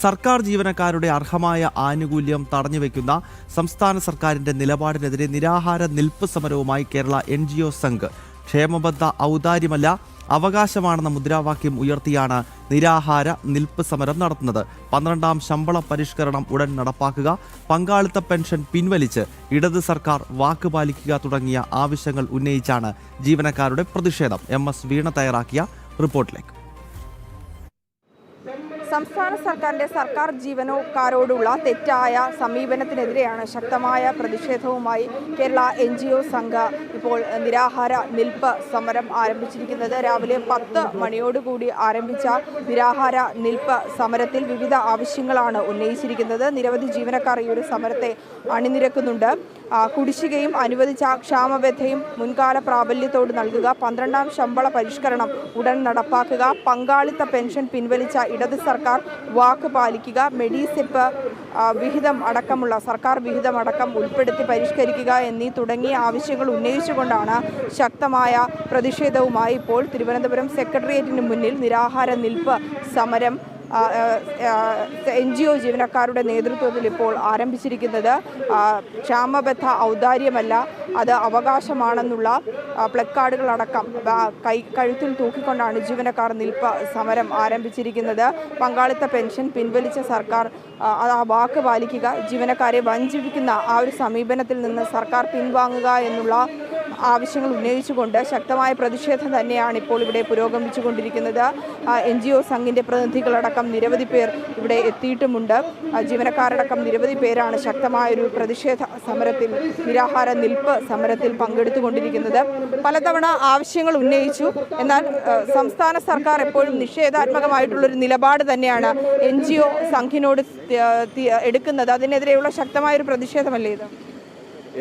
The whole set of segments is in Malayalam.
സർക്കാർ ജീവനക്കാരുടെ അർഹമായ ആനുകൂല്യം തടഞ്ഞുവെക്കുന്ന സംസ്ഥാന സർക്കാരിന്റെ നിലപാടിനെതിരെ നിരാഹാര നിൽപ്പ് സമരവുമായി കേരള NGO സംഘ്. ക്ഷേമബദ്ധ ഔദാര്യമല്ല, അവകാശമാണെന്ന മുദ്രാവാക്യം ഉയർത്തിയാണ് നിരാഹാര നിൽപ്പ് സമരം നടത്തുന്നത്. 12ാം ശമ്പള പരിഷ്കരണം ഉടൻ നടപ്പാക്കുക, പങ്കാളിത്ത പെൻഷൻ പിൻവലിച്ച് ഇടത് സർക്കാർ വാക്ക് പാലിക്കുക തുടങ്ങിയ ആവശ്യങ്ങൾ ഉന്നയിച്ചാണ് ജീവനക്കാരുടെ പ്രതിഷേധം. MS വീണ തയ്യാറാക്കിയ റിപ്പോർട്ടിലേക്ക്. സംസ്ഥാന സർക്കാരിന്റെ സർക്കാർ ജീവനക്കാരോടുള്ള തെറ്റായ സമീപനത്തിനെതിരെയാണ് ശക്തമായ പ്രതിഷേധവുമായി കേരള NGO സംഘ് ഇപ്പോൾ നിരാഹാര നിൽപ്പ് സമരം ആരംഭിച്ചിരിക്കുന്നത്. രാവിലെ 10 മണിയോടുകൂടി ആരംഭിച്ച നിരാഹാര നിൽപ്പ് സമരത്തിൽ വിവിധ ആവശ്യങ്ങളാണ് ഉന്നയിച്ചിരിക്കുന്നത്. നിരവധി ജീവനക്കാർ ഈ ഒരു സമരത്തെ അണിനിരക്കുന്നുണ്ട്. കുടിശ്ശികയും അനുവദിച്ച ക്ഷാമബദ്ധയും മുൻകാല പ്രാബല്യത്തോട് നൽകുക, 12ാം ശമ്പള പരിഷ്കരണം ഉടൻ നടപ്പാക്കുക, പങ്കാളിത്ത പെൻഷൻ പിൻവലിച്ച ഇടത് സർക്കാർ വാക്ക് പാലിക്കുക, മെഡിസെപ്പ് വിഹിതം അടക്കമുള്ള സർക്കാർ വിഹിതം അടക്കം ഉൾപ്പെടുത്തി പരിഷ്കരിക്കുക എന്നീ തുടങ്ങിയ ആവശ്യങ്ങൾ ഉന്നയിച്ചുകൊണ്ടാണ് ശക്തമായ പ്രതിഷേധവുമായി ഇപ്പോൾ തിരുവനന്തപുരം സെക്രട്ടേറിയറ്റിന് മുന്നിൽ നിരാഹാര നിൽപ്പ് സമരം NGO ജീവനക്കാരുടെ നേതൃത്വത്തിൽ ഇപ്പോൾ ആരംഭിച്ചിരിക്കുന്നത്. ക്ഷാമബദ്ധ ഔദാര്യമല്ല, അത് അവകാശമാണെന്നുള്ള പ്ലക്കാർഡുകളടക്കം കഴുത്തിൽ തൂക്കിക്കൊണ്ടാണ് ജീവനക്കാർ നിൽപ്പ് സമരം ആരംഭിച്ചിരിക്കുന്നത്. പങ്കാളിത്ത പെൻഷൻ പിൻവലിച്ച സർക്കാർ ആ വാക്ക് പാലിക്കുക, ജീവനക്കാരെ വഞ്ചിപ്പിക്കുന്ന ആ ഒരു സമീപനത്തിൽ നിന്ന് സർക്കാർ പിൻവാങ്ങുക എന്നുള്ള ആവശ്യങ്ങൾ ഉന്നയിച്ചുകൊണ്ട് ശക്തമായ പ്രതിഷേധം തന്നെയാണ് ഇപ്പോൾ ഇവിടെ പുരോഗമിച്ചുകൊണ്ടിരിക്കുന്നത്. NGO സംഘിൻ്റെ പ്രതിനിധികളടക്കം നിരവധി പേർ ഇവിടെ എത്തിയിട്ടുമുണ്ട്. ജീവനക്കാരടക്കം നിരവധി പേരാണ് ശക്തമായൊരു പ്രതിഷേധ സമരത്തിൽ, നിരാഹാര നിൽപ്പ് സമരത്തിൽ പങ്കെടുത്തുകൊണ്ടിരിക്കുന്നത്. പലതവണ ആവശ്യങ്ങൾ ഉന്നയിച്ചു, എന്നാൽ സംസ്ഥാന സർക്കാർ എപ്പോഴും നിഷേധാത്മകമായിട്ടുള്ളൊരു നിലപാട് തന്നെയാണ് NGO സംഘിനോട് എടുക്കുന്നത്. അതിനെതിരെയുള്ള ശക്തമായൊരു പ്രതിഷേധമല്ലേ ഇത്?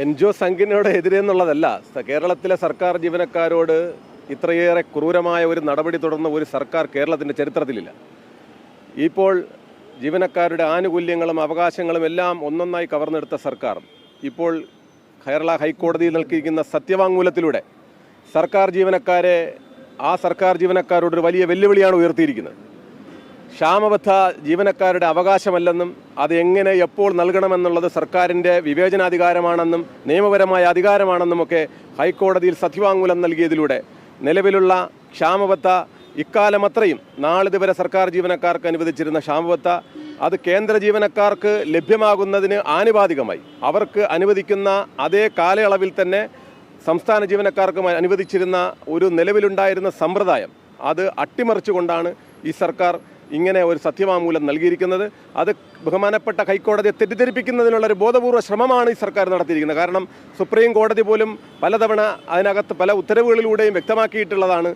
NGO സംഘിനോട് എതിരെ എന്നുള്ളതല്ല, കേരളത്തിലെ സർക്കാർ ജീവനക്കാരോട് ഇത്രയേറെ ക്രൂരമായ ഒരു നടപടി തുടർന്ന ഒരു സർക്കാർ കേരളത്തിൻ്റെ ചരിത്രത്തിലില്ല. ഇപ്പോൾ ജീവനക്കാരുടെ ആനുകൂല്യങ്ങളും അവകാശങ്ങളും എല്ലാം ഒന്നൊന്നായി കവർന്നെടുത്ത സർക്കാർ ഇപ്പോൾ കേരള ഹൈക്കോടതിയിൽ നൽകിയിരിക്കുന്ന സത്യവാങ്മൂലത്തിലൂടെ സർക്കാർ ജീവനക്കാരോടൊരു വലിയ വെല്ലുവിളിയാണ് ഉയർത്തിയിരിക്കുന്നത്. ക്ഷാമബദ്ധ ജീവനക്കാരുടെ അവകാശമല്ലെന്നും അത് എങ്ങനെ എപ്പോൾ നൽകണമെന്നുള്ളത് സർക്കാരിൻ്റെ വിവേചനാധികാരമാണെന്നും നിയമപരമായ അധികാരമാണെന്നുമൊക്കെ ഹൈക്കോടതിയിൽ സത്യവാങ്മൂലം നൽകിയതിലൂടെ നിലവിലുള്ള ക്ഷാമബദ്ധ ഇക്കാലമത്രയും നാളിതുവരെ സർക്കാർ ജീവനക്കാർക്ക് അനുവദിച്ചിരുന്ന ക്ഷാമബദ്ധ അത് കേന്ദ്ര ജീവനക്കാർക്ക് ലഭ്യമാകുന്നതിന് ആനുപാതികമായി അവർക്ക് അനുവദിക്കുന്ന അതേ കാലയളവിൽ തന്നെ സംസ്ഥാന ജീവനക്കാർക്ക് അനുവദിച്ചിരുന്ന ഒരു നിലവിലുണ്ടായിരുന്ന സമ്പ്രദായം അത് അട്ടിമറിച്ചുകൊണ്ടാണ് ഈ സർക്കാർ ഇങ്ങനെ ഒരു സത്യവാങ്മൂലം നൽകിയിരിക്കുന്നത്. അത് ബഹുമാനപ്പെട്ട ഹൈക്കോടതിയെ തെറ്റിദ്ധരിപ്പിക്കുന്നതിനുള്ളൊരു ബോധപൂർവ്വ ശ്രമമാണ് ഈ സർക്കാർ നടത്തിയിരിക്കുന്നത്. കാരണം സുപ്രീം കോടതി പോലും പലതവണ അതിനകത്ത് പല ഉത്തരവുകളിലൂടെയും വ്യക്തമാക്കിയിട്ടുള്ളതാണ്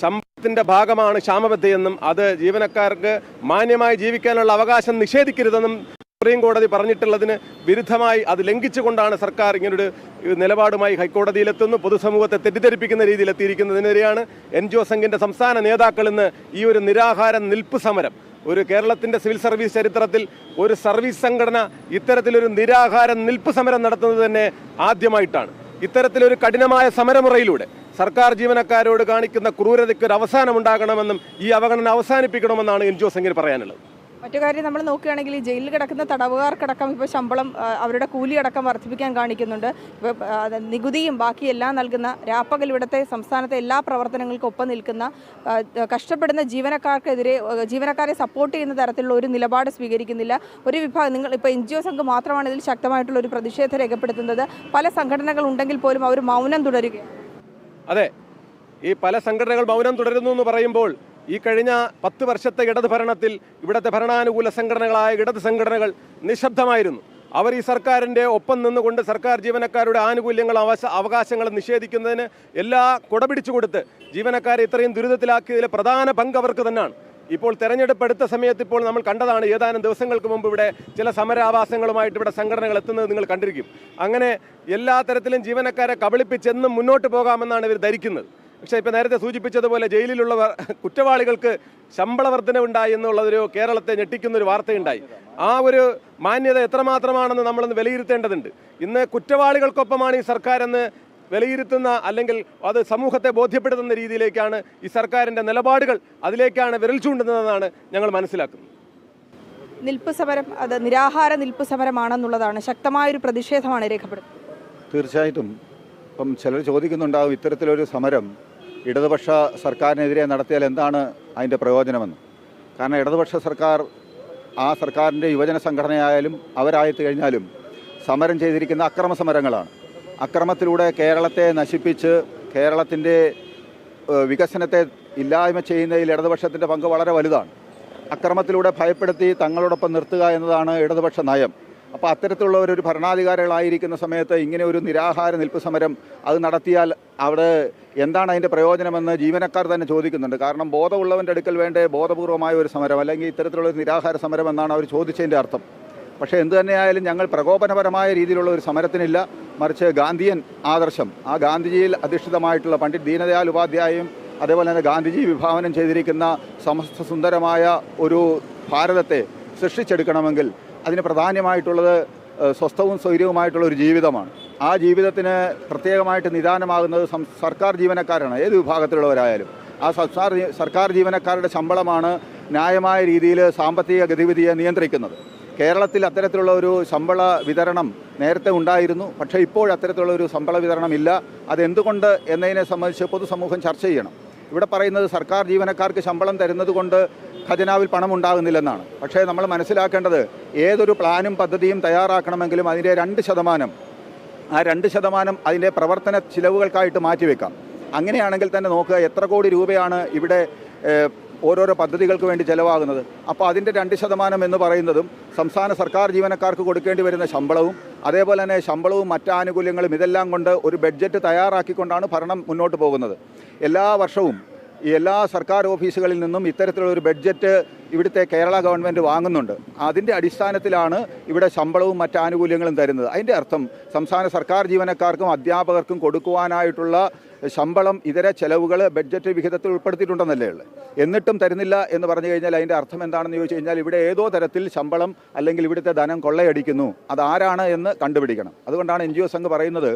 ശമ്പളത്തിൻ്റെ ഭാഗമാണ് ക്ഷാമബദ്ധയെന്നും അത് ജീവനക്കാർക്ക് മാന്യമായി ജീവിക്കാനുള്ള അവകാശം നിഷേധിക്കരുതെന്നും സുപ്രീം കോടതി പറഞ്ഞിട്ടുള്ളതിന് വിരുദ്ധമായി അത് ലംഘിച്ചുകൊണ്ടാണ് സർക്കാർ ഇങ്ങനൊരു നിലപാടുമായി ഹൈക്കോടതിയിലെത്തുന്നു. പൊതുസമൂഹത്തെ തെറ്റിദ്ധരിപ്പിക്കുന്ന രീതിയിൽ എത്തിയിരിക്കുന്നതിനെതിരെയാണ് NGO സംഘിൻ്റെ സംസ്ഥാന നേതാക്കൾ ഇന്ന് ഈ ഒരു നിരാഹാര നിൽപ്പ് സമരം, ഒരു കേരളത്തിൻ്റെ സിവിൽ സർവീസ് ചരിത്രത്തിൽ ഒരു സർവീസ് സംഘടന ഇത്തരത്തിലൊരു നിരാഹാര നിൽപ്പ് സമരം നടത്തുന്നത് തന്നെ ആദ്യമായിട്ടാണ്. ഇത്തരത്തിലൊരു കഠിനമായ സമരമുറയിലൂടെ സർക്കാർ ജീവനക്കാരോട് കാണിക്കുന്ന ക്രൂരതയ്ക്ക് ഒരു അവസാനമുണ്ടാകണമെന്നും ഈ അവഗണന അവസാനിപ്പിക്കണമെന്നാണ് NGO സംഘിന് പറയാനുള്ളത്. മറ്റു കാര്യം നമ്മൾ നോക്കുകയാണെങ്കിൽ ഈ ജയിലിൽ കിടക്കുന്ന തടവുകാർക്കടക്കം ഇപ്പോൾ ശമ്പളം, അവരുടെ കൂലി അടക്കം വർദ്ധിപ്പിക്കാൻ കാണിക്കുന്നുണ്ട്. ഇപ്പോൾ നികുതിയും ബാക്കിയെല്ലാം നൽകുന്ന രാപ്പകൽ ഇവിടുത്തെ സംസ്ഥാനത്തെ എല്ലാ പ്രവർത്തനങ്ങൾക്കും ഒപ്പം നിൽക്കുന്ന കഷ്ടപ്പെടുന്ന ജീവനക്കാരെ സപ്പോർട്ട് ചെയ്യുന്ന തരത്തിലുള്ള ഒരു നിലപാട് സ്വീകരിക്കുന്നില്ല. ഒരു വിഭാഗം, നിങ്ങൾ ഇപ്പോൾ NGO സംഘം മാത്രമാണ് ഇതിൽ ശക്തമായിട്ടുള്ള ഒരു പ്രതിഷേധം രേഖപ്പെടുത്തുന്നത്. പല സംഘടനകൾ ഉണ്ടെങ്കിൽ പോലും അവർ മൗനം തുടരുകയാണ്. അതെ, ഈ പല സംഘടനകൾ മൗനം തുടരുന്നു എന്ന് പറയുമ്പോൾ ഈ കഴിഞ്ഞ 10 വർഷത്തെ ഇടത് ഭരണത്തിൽ ഇവിടുത്തെ ഭരണാനുകൂല സംഘടനകളായ ഇടത് സംഘടനകൾ നിശബ്ദമായിരുന്നു. അവർ ഈ സർക്കാരിൻ്റെ ഒപ്പം നിന്നുകൊണ്ട് സർക്കാർ ജീവനക്കാരുടെ ആനുകൂല്യങ്ങളും അവകാശങ്ങളും നിഷേധിക്കുന്നതിന് എല്ലാ കുടപിടിച്ചു കൊടുത്ത് ജീവനക്കാരെ ഇത്രയും ദുരിതത്തിലാക്കിയതിലെ പ്രധാന പങ്ക് അവർക്ക് തന്നെയാണ്. ഇപ്പോൾ തെരഞ്ഞെടുപ്പ് എടുത്ത സമയത്ത് ഇപ്പോൾ നമ്മൾ കണ്ടതാണ്, ഏതാനും ദിവസങ്ങൾക്ക് മുമ്പ് ഇവിടെ ചില സമരാവാസങ്ങളുമായിട്ട് ഇവിടെ സംഘടനകൾ എത്തുന്നത് നിങ്ങൾ കണ്ടിരിക്കും. അങ്ങനെ എല്ലാ തരത്തിലും ജീവനക്കാരെ കബളിപ്പിച്ചെന്നും മുന്നോട്ട് പോകാമെന്നാണ് ഇവർ ധരിക്കുന്നത്. പക്ഷേ ഇപ്പോൾ നേരത്തെ സൂചിപ്പിച്ചതുപോലെ ജയിലിലുള്ള കുറ്റവാളികൾക്ക് ശമ്പള വർധനവുണ്ടായി എന്നുള്ളതൊരു കേരളത്തെ ഞെട്ടിക്കുന്നൊരു വാർത്തയുണ്ടായി. ആ ഒരു മാന്യത എത്രമാത്രമാണെന്ന് നമ്മളൊന്ന് വിലയിരുത്തേണ്ടതുണ്ട്. ഇന്ന് കുറ്റവാളികൾക്കൊപ്പമാണ് ഈ സർക്കാരെന്ന് വിലയിരുത്തുന്ന, അല്ലെങ്കിൽ അത് സമൂഹത്തെ ബോധ്യപ്പെടുത്തുന്ന രീതിയിലേക്കാണ് ഈ സർക്കാരിൻ്റെ നിലപാടുകൾ, അതിലേക്കാണ് വിരൽ ചൂണ്ടുന്നതെന്നാണ് ഞങ്ങൾ മനസ്സിലാക്കുന്നത്. നിൽപ്പ് സമരം അത് നിരാഹാര നിൽപ്പ് സമരമാണെന്നുള്ളതാണ്, ശക്തമായൊരു പ്രതിഷേധമാണ് രേഖപ്പെടുന്നത്. തീർച്ചയായിട്ടും ഇപ്പം ചിലർ ചോദിക്കുന്നുണ്ടാകും, ഇത്തരത്തിലൊരു സമരം ഇടതുപക്ഷ സർക്കാരിനെതിരെ നടത്തിയാൽ എന്താണ് അതിൻ്റെ പ്രയോജനമെന്ന്. കാരണം ഇടതുപക്ഷ സർക്കാർ, ആ സർക്കാരിൻ്റെ യുവജന സംഘടനയായാലും അവരായിട്ട് കഴിഞ്ഞാലും സമരം ചെയ്തിരിക്കുന്ന അക്രമ സമരങ്ങളാണ്. അക്രമത്തിലൂടെ കേരളത്തെ നശിപ്പിച്ച് കേരളത്തിൻ്റെ വികസനത്തെ ഇല്ലായ്മ ചെയ്യുന്നതിൽ ഇടതുപക്ഷത്തിൻ്റെ പങ്ക് വളരെ വലുതാണ്. അക്രമത്തിലൂടെ ഭയപ്പെടുത്തി തങ്ങളോടൊപ്പം നിർത്തുക എന്നതാണ് ഇടതുപക്ഷ നയം. അപ്പോൾ അത്തരത്തിലുള്ളവരൊരു ഭരണാധികാരികളായിരിക്കുന്ന സമയത്ത് ഇങ്ങനെ ഒരു നിരാഹാര നിൽപ്പ് സമരം അത് നടത്തിയാൽ അവിടെ എന്താണ് അതിൻ്റെ പ്രയോജനമെന്ന് ജീവനക്കാർ തന്നെ ചോദിക്കുന്നുണ്ട്. കാരണം ബോധമുള്ളവൻ്റെ അടുക്കൽ വേണ്ടേ ബോധപൂർവമായ ഒരു സമരം, അല്ലെങ്കിൽ ഇത്തരത്തിലുള്ള നിരാഹാര സമരം എന്നാണ് അവർ ചോദിച്ചതിൻ്റെ അർത്ഥം. പക്ഷേ എന്തു തന്നെയായാലും ഞങ്ങൾ പ്രകോപനപരമായ രീതിയിലുള്ള ഒരു സമരത്തിനില്ല, മറിച്ച് ഗാന്ധിയൻ ആദർശം, ആ ഗാന്ധിജിയിൽ അധിഷ്ഠിതമായിട്ടുള്ള പണ്ഡിറ്റ് ദീനദയാൽ ഉപാധ്യായയും അതേപോലെ തന്നെ ഗാന്ധിജി വിഭാവനം ചെയ്തിരിക്കുന്ന സമസ്ത സുന്ദരമായ ഒരു ഭാരതത്തെ സൃഷ്ടിച്ചെടുക്കണമെങ്കിൽ അതിന് പ്രധാനമായിട്ടുള്ളത് സ്വസ്ഥവും സ്വൈര്യവുമായിട്ടുള്ള ഒരു ജീവിതമാണ്. ആ ജീവിതത്തിന് പ്രത്യേകമായിട്ട് നിദാനമാകുന്നത് സർക്കാർ ജീവനക്കാരാണ്, ഏത് വിഭാഗത്തിലുള്ളവരായാലും. ആ സർക്കാർ ജീവനക്കാരുടെ ശമ്പളമാണ് ന്യായമായ രീതിയിൽ സാമ്പത്തിക ഗതിവിധിയെ നിയന്ത്രിക്കുന്നത്. കേരളത്തിൽ അത്തരത്തിലുള്ള ഒരു ശമ്പള വിതരണം നേരത്തെ ഉണ്ടായിരുന്നു, പക്ഷേ ഇപ്പോൾ അത്തരത്തിലുള്ള ഒരു ശമ്പള വിതരണം ഇല്ല. അതെന്തുകൊണ്ട് എന്നതിനെ സംബന്ധിച്ച് പൊതുസമൂഹം ചർച്ച ചെയ്യണം. ഇവിടെ പറയുന്നത് സർക്കാർ ജീവനക്കാർക്ക് ശമ്പളം തരുന്നത് കൊണ്ട് ഖജനാവിൽ പണം ഉണ്ടാകുന്നില്ലെന്നാണ്. പക്ഷേ നമ്മൾ മനസ്സിലാക്കേണ്ടത്, ഏതൊരു പ്ലാനും പദ്ധതിയും തയ്യാറാക്കണമെങ്കിലും അതിൻ്റെ 2%, ആ 2% അതിൻ്റെ പ്രവർത്തന ചിലവുകൾക്കായിട്ട് മാറ്റിവെക്കാം. അങ്ങനെയാണെങ്കിൽ തന്നെ നോക്കുക എത്ര കോടി രൂപയാണ് ഇവിടെ ഓരോരോ പദ്ധതികൾക്ക് വേണ്ടി ചിലവാകുന്നത്. അപ്പോൾ അതിൻ്റെ 2% എന്ന് പറയുന്നതും സംസ്ഥാന സർക്കാർ ജീവനക്കാർക്ക് കൊടുക്കേണ്ടി വരുന്ന ശമ്പളവും അതേപോലെ തന്നെ ശമ്പളവും മറ്റാനുകൂല്യങ്ങളും ഇതെല്ലാം കൊണ്ട് ഒരു ബഡ്ജറ്റ് തയ്യാറാക്കിക്കൊണ്ടാണ് ഭരണം മുന്നോട്ട് പോകുന്നത്. എല്ലാ വർഷവും ഈ എല്ലാ സർക്കാർ ഓഫീസുകളിൽ നിന്നും ഇത്തരത്തിലുള്ള ഒരു ബഡ്ജറ്റ് ഇവിടുത്തെ കേരള ഗവൺമെൻറ് വാങ്ങുന്നുണ്ട്. അതിൻ്റെ അടിസ്ഥാനത്തിലാണ് ഇവിടെ ശമ്പളവും മറ്റാനുകൂല്യങ്ങളും തരുന്നത്. അതിൻ്റെ അർത്ഥം സംസ്ഥാന സർക്കാർ ജീവനക്കാർക്കും അധ്യാപകർക്കും കൊടുക്കുവാനായിട്ടുള്ള ശമ്പളം ഇതര ചെലവുകൾ ബഡ്ജറ്റ് വിഹിതത്തിൽ ഉൾപ്പെടുത്തിയിട്ടുണ്ടെന്നല്ലേ ഉള്ളത്. എന്നിട്ടും തരുന്നില്ല എന്ന് പറഞ്ഞു കഴിഞ്ഞാൽ അതിൻ്റെ അർത്ഥം എന്താണെന്ന് ചോദിച്ചു കഴിഞ്ഞാൽ ഇവിടെ ഏതോ തരത്തിൽ ശമ്പളം അല്ലെങ്കിൽ ഇവിടുത്തെ ധനം കൊള്ളയടിക്കുന്നു. അതാരാണ് എന്ന് കണ്ടുപിടിക്കണം. അതുകൊണ്ടാണ് NGO സംഘ് പറയുന്നത്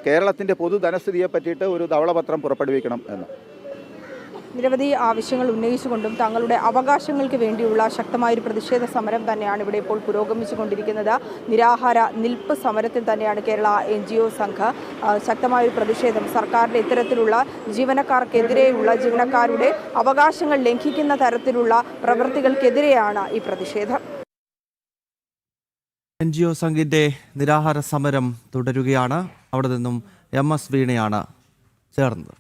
കേരളത്തിൻ്റെ പൊതു ധനസ്ഥിതിയെ പറ്റിയിട്ട് ഒരു ധവളപത്രം പുറപ്പെടുവിക്കണം എന്ന്. നിരവധി ആവശ്യങ്ങൾ ഉന്നയിച്ചുകൊണ്ടും തങ്ങളുടെ അവകാശങ്ങൾക്ക് വേണ്ടിയുള്ള ശക്തമായൊരു പ്രതിഷേധ സമരം തന്നെയാണ് ഇവിടെ ഇപ്പോൾ പുരോഗമിച്ചുകൊണ്ടിരിക്കുന്നത്. നിരാഹാര നിൽപ്പ് സമരത്തിൽ തന്നെയാണ് കേരള NGO സംഘ്. ശക്തമായൊരു പ്രതിഷേധം, സർക്കാരിൻ്റെ ഇത്തരത്തിലുള്ള ജീവനക്കാർക്കെതിരെയുള്ള, ജീവനക്കാരുടെ അവകാശങ്ങൾ ലംഘിക്കുന്ന തരത്തിലുള്ള പ്രവൃത്തികൾക്കെതിരെയാണ് ഈ പ്രതിഷേധം. NGO സംഘിന്റെ നിരാഹാര സമരം തുടരുകയാണ്. അവിടെ നിന്നും MS വീണയാണ് ചേർന്നത്.